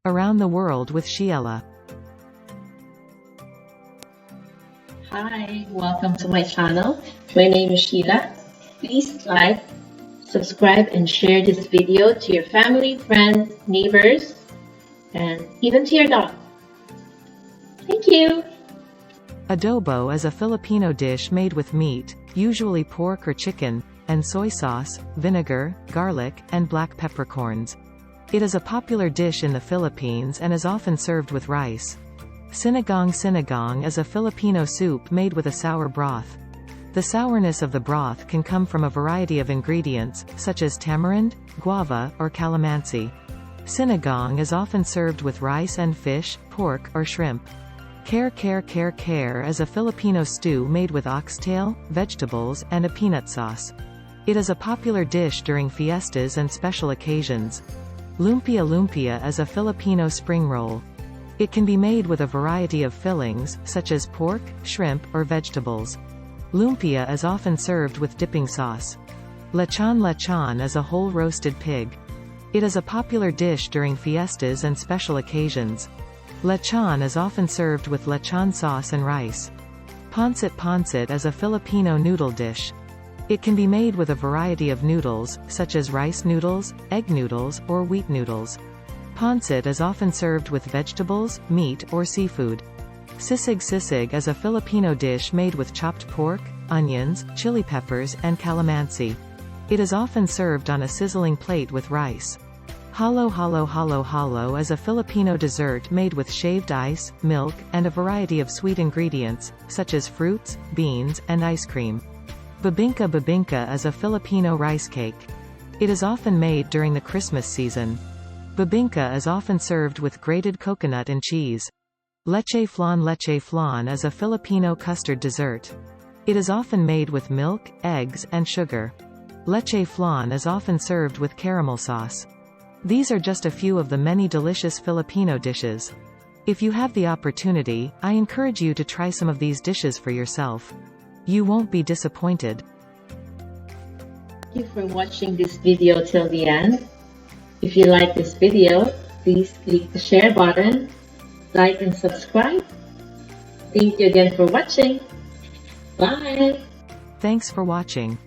Around the World with Sheila. Hi, welcome to my channel. My name is Sheila. Please like, subscribe, and share this video to your family, friends, neighbors, and even to your dog. Thank you. Adobo is a Filipino dish made with meat, usually pork or chicken, and soy sauce, vinegar, garlic, and black peppercorns. It is a popular dish in the Philippines and is often served with rice. Sinigang is a Filipino soup made with a sour broth. The sourness of the broth can come from a variety of ingredients, such as tamarind, guava, or calamansi. Sinigang is often served with rice and fish, pork, or shrimp. Kare-Kare is a Filipino stew made with oxtail, vegetables, and a peanut sauce. It is a popular dish during fiestas and special occasions. Lumpia is a Filipino spring roll. It can be made with a variety of fillings, such as pork, shrimp, or vegetables. Lumpia is often served with dipping sauce. Lechon is a whole roasted pig. It is a popular dish during fiestas and special occasions. Lechon is often served with lechon sauce and rice. Pansit is a Filipino noodle dish. It can be made with a variety of noodles, such as rice noodles, egg noodles, or wheat noodles. Pansit is often served with vegetables, meat, or seafood. Sisig is a Filipino dish made with chopped pork, onions, chili peppers, and calamansi. It is often served on a sizzling plate with rice. Halo is a Filipino dessert made with shaved ice, milk, and a variety of sweet ingredients, such as fruits, beans, and ice cream. Bibingka is a Filipino rice cake. It is often made during the Christmas season. Bibingka is often served with grated coconut and cheese. Leche flan is a Filipino custard dessert. It is often made with milk, eggs, and sugar. Leche flan is often served with caramel sauce. These are just a few of the many delicious Filipino dishes. If you have the opportunity, I encourage you to try some of these dishes for yourself. You won't be disappointed. Thank you for watching this video till the end. If you like this video, please click the share button, like and subscribe. Thank you again for watching. Bye. Thanks for watching.